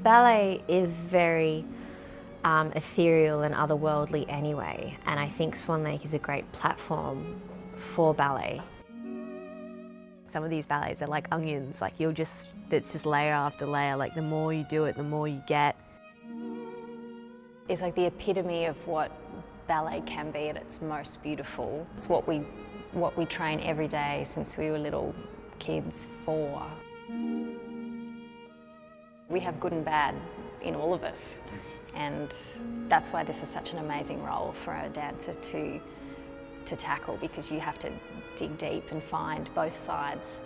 Ballet is very ethereal and otherworldly anyway, and I think Swan Lake is a great platform for ballet. Some of these ballets are like onions, like it's just layer after layer, like the more you do it, the more you get. It's like the epitome of what ballet can be at its most beautiful. It's what we train every day since we were little kids for. We have good and bad in all of us, and that's why this is such an amazing role for a dancer to tackle, because you have to dig deep and find both sides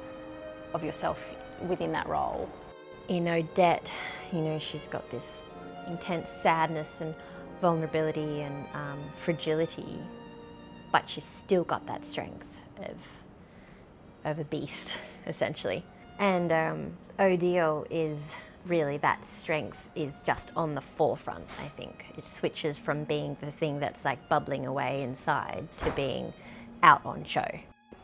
of yourself within that role. In Odette, you know, she's got this intense sadness and vulnerability and fragility, but she's still got that strength of a beast, essentially. And Odile is really, that strength is just on the forefront, I think. It switches from being the thing that's like bubbling away inside to being out on show.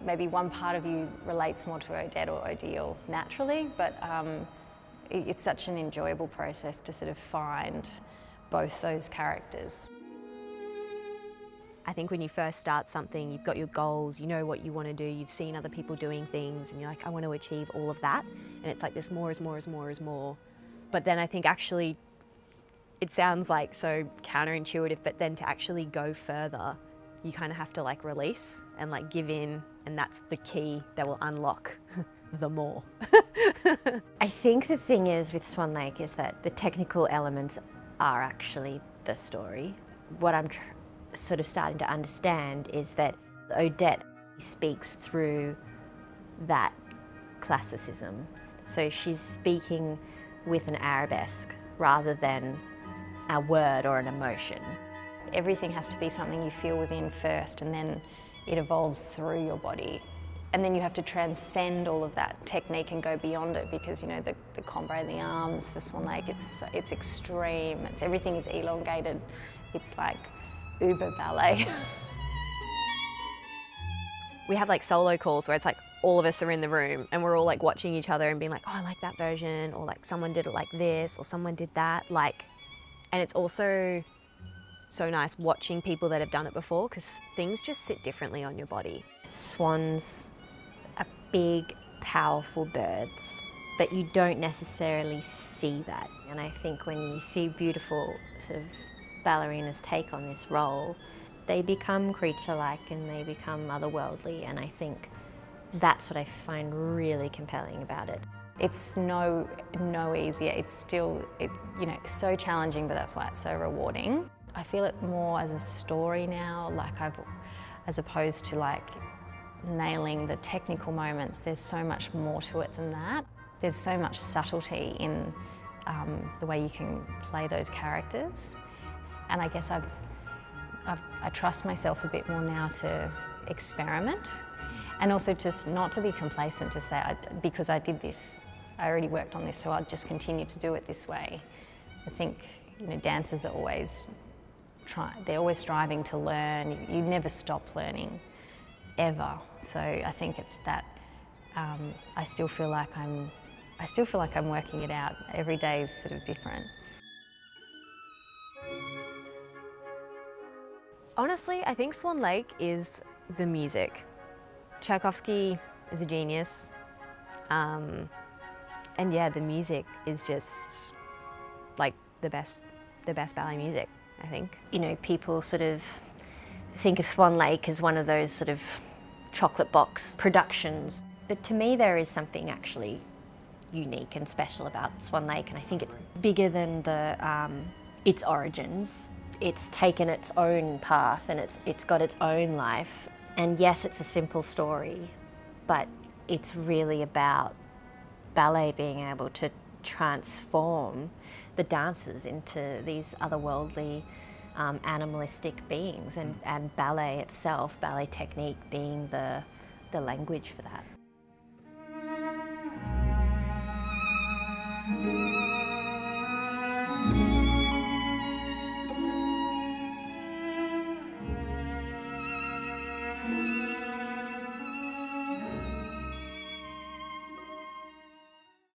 Maybe one part of you relates more to Odette or Odile naturally, but it's such an enjoyable process to sort of find both those characters. I think when you first start something, you've got your goals, you know what you want to do, you've seen other people doing things, and you're like, I want to achieve all of that. And it's like this more is more is more is more. But then I think actually, it sounds like so counterintuitive, but then to actually go further, you kind of have to like release and like give in, and that's the key that will unlock the more. I think the thing is with Swan Lake is that the technical elements are actually the story. What I'm sort of starting to understand is that Odette speaks through that classicism. So she's speaking with an arabesque rather than a word or an emotion. Everything has to be something you feel within first, and then it evolves through your body. And then you have to transcend all of that technique and go beyond it, because you know the combre in the arms for Swan Lake, it's extreme. Everything is elongated. It's like uber ballet. We have like solo calls where it's like all of us are in the room and we're all like watching each other and being like, oh, I like that version, or like someone did it like this, or someone did that. Like, and it's also so nice watching people that have done it before, because things just sit differently on your body. Swans are big, powerful birds, but you don't necessarily see that. And I think when you see beautiful sort of ballerinas take on this role, they become creature-like and they become otherworldly, and I think that's what I find really compelling about it. It's no easier. It's still, you know, so challenging, but that's why it's so rewarding. I feel it more as a story now, like as opposed to like nailing the technical moments. There's so much more to it than that. There's so much subtlety in the way you can play those characters, and I guess I trust myself a bit more now to experiment, and also just not to be complacent, to say, because I did this, I already worked on this, so I'll just continue to do it this way. I think, you know, dancers are always they're always striving to learn. You never stop learning, ever. So I think it's that I still feel like I'm working it out. Every day is sort of different. Honestly, I think Swan Lake is the music. Tchaikovsky is a genius. And yeah, the music is just like the best ballet music, I think. You know, people sort of think of Swan Lake as one of those sort of chocolate box productions. But to me, there is something actually unique and special about Swan Lake, and I think it's bigger than its origins. It's taken its own path and it's got its own life. And yes, it's a simple story, but it's really about ballet being able to transform the dancers into these otherworldly, animalistic beings, and ballet itself, ballet technique being the language for that.